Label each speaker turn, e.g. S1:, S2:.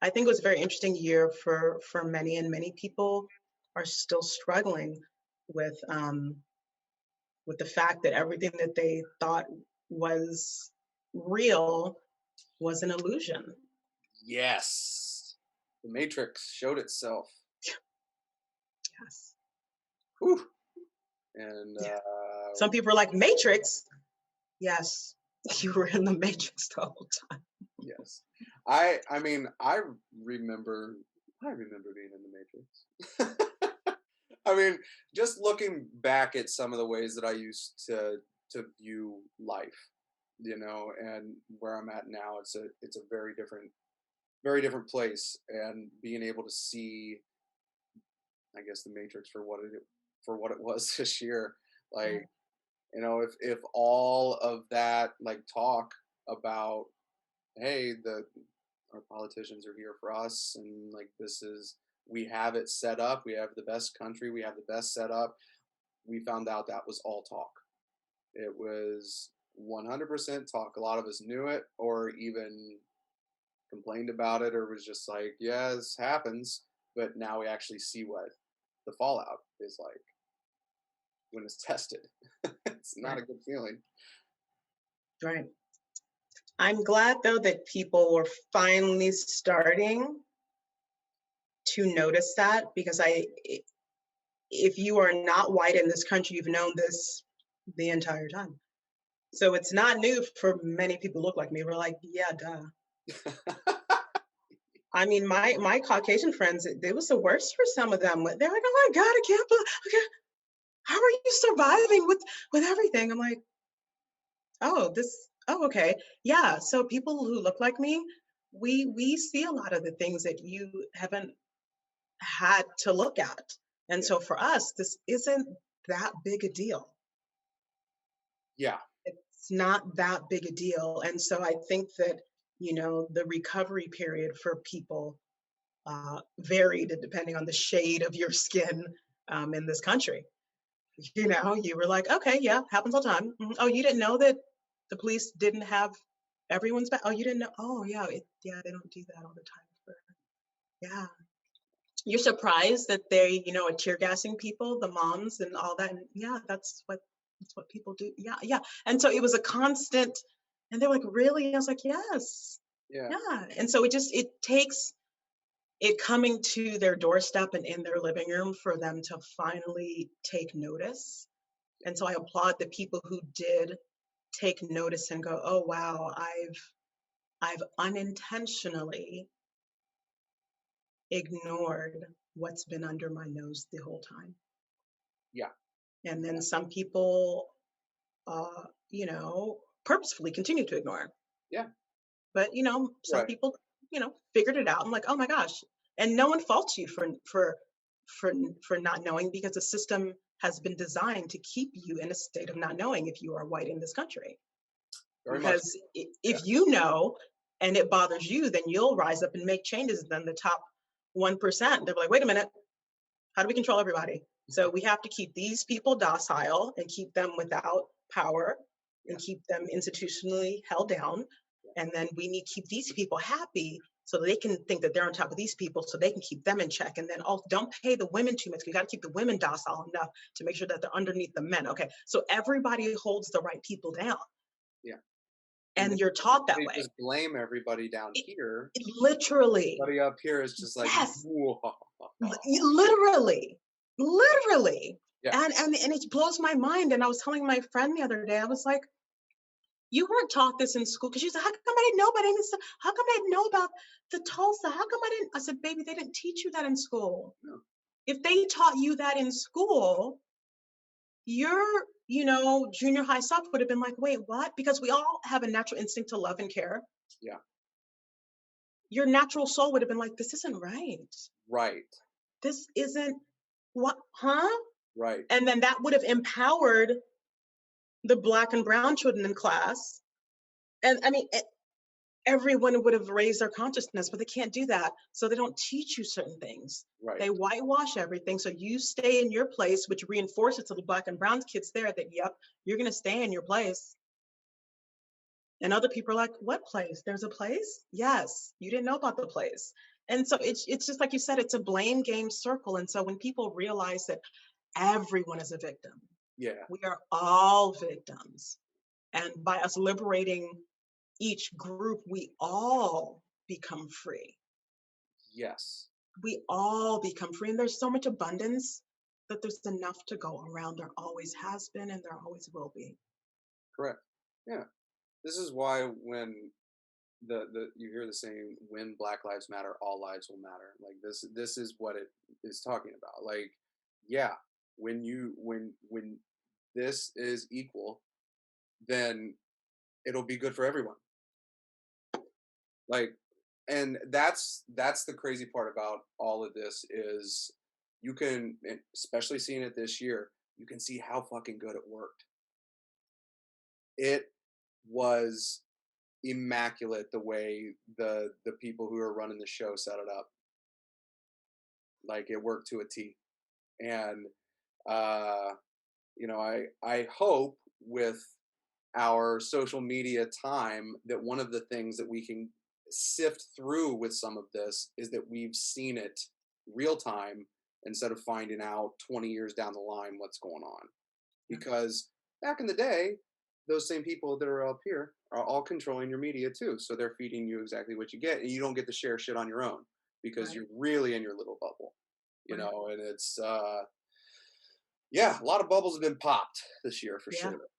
S1: I think it was a very interesting year for many, and many people are still struggling with the fact that everything that they thought was real was an illusion.
S2: Yes. The Matrix showed itself.
S1: Yes.
S2: Whew. And
S1: Yeah. Some people are like, Matrix? Yes, you were in the Matrix the whole time.
S2: yes. I mean, remember I remember being in the Matrix. I mean, just looking back at some of the ways that I used to view life, and where I'm at now, it's a very different place, and being able to see, I guess, the Matrix for what it was this year.
S1: Yeah.
S2: Like, if all of that, like, talk about, hey, the our politicians are here for us, and like, we have it set up, we have the best country, we have the best setup. We found out that was all talk. It was 100% talk. A lot of us knew it, or even complained about it, or was just like, yeah, this happens. But now we actually see what the fallout is like when it's tested. It's not
S1: Right.
S2: a good feeling.
S1: Right. I'm glad though that people were finally starting to notice that, because if you are not white in this country, you've known this the entire time. So it's not new for many people who look like me. We're like, yeah, duh. I mean, my Caucasian friends, it was the worst for some of them. They're like, oh my God, I can't believe, okay, how are you surviving with everything? I'm like, oh, okay. Yeah. So people who look like me, we see a lot of the things that you haven't had to look at. And
S2: Yeah.
S1: so for us, this isn't that big a deal.
S2: Yeah.
S1: It's not that big a deal. And so I think that, the recovery period for people varied depending on the shade of your skin in this country. You were like, okay, yeah, happens all the time. Mhm. Oh, you didn't know that the police didn't have everyone's back? Oh, you didn't know? Oh, yeah, yeah, they don't do that all the time. Yeah. You're surprised that they, are tear gassing people, the moms and all that. And yeah, that's what people do. Yeah, yeah. And so it was a constant, and they're like, really? I was like, yes.
S2: Yeah.
S1: Yeah. And so it takes it coming to their doorstep and in their living room for them to finally take notice. And so I applaud the people who did take notice and go, oh wow, I've unintentionally ignored what's been under my nose the whole time.
S2: Yeah.
S1: And then some people, uh, purposefully continue to ignore.
S2: Yeah.
S1: But some
S2: Right.
S1: people, figured it out. I'm like, oh my gosh. And no one faults you for not knowing, because the system has been designed to keep you in a state of not knowing if you are white in this country.
S2: Very much.
S1: Because
S2: Yeah.
S1: if you know and it bothers you, then you'll rise up and make changes. Then the top 1%, they're like, wait a minute, how do we control everybody? So we have to keep these people docile and keep them without power
S2: Yeah.
S1: and keep them institutionally held down. And then we need to keep these people happy so they can think that they're on top of these people, so they can keep them in check. And then also, don't pay the women too much. We got to keep the women docile enough to make sure that they're underneath the men. Okay, so everybody holds the right people down.
S2: Yeah. And
S1: And you're taught that
S2: they
S1: way.
S2: just blame everybody down
S1: It,
S2: here.
S1: it literally,
S2: Everybody up here is just like,
S1: yes,
S2: whoa.
S1: literally, literally.
S2: Yeah.
S1: And it blows my mind. And I was telling my friend the other day, I was like, you weren't taught this in school. Because she said, how come I didn't know about any stuff? How come I didn't know about the Tulsa? How come I didn't? I said, baby, they didn't teach you that in school.
S2: No.
S1: If they taught you that in school, your, junior high self would have been like, wait, what? Because we all have a natural instinct to love and care.
S2: Yeah.
S1: Your natural soul would have been like, this isn't right.
S2: Right.
S1: This isn't what, huh?
S2: Right.
S1: And then that would have empowered the Black and brown children in class. And I mean, everyone would have raised their consciousness, but they can't do that. So they don't teach you certain things.
S2: Right.
S1: They whitewash everything. So you stay in your place, which reinforces to the Black and brown kids there that, yep, you're going to stay in your place. And other people are like, what place? There's a place? Yes. You didn't know about the place. And so it's just like you said, it's a blame game circle. And so when people realize that everyone is a victim,
S2: Yeah.
S1: we are all victims. And by us liberating each group, we all become free.
S2: Yes.
S1: We all become free. And there's so much abundance that there's enough to go around. There always has been, and there always will be.
S2: Correct. Yeah. This is why when the you hear the saying, when Black Lives Matter, all lives will matter. Like this is what it is talking about. Like, yeah, when this is equal, then it'll be good for everyone. Like, and that's the crazy part about all of this is you can, and especially seeing it this year, you can see how fucking good it worked. It was immaculate the way the people who are running the show set it up. Like it worked to a T. And uh, I hope with our social media time that one of the things that we can sift through with some of this is that we've seen it real time instead of finding out 20 years down the line what's going on.
S1: Yeah.
S2: Because back in the day, those same people that are up here are all controlling your media too. So they're feeding you exactly what you get, and you don't get to share shit on your own because
S1: Right.
S2: you're really in your little bubble,
S1: Right.
S2: and it's yeah, a lot of bubbles have been popped this year for
S1: Yeah.
S2: sure.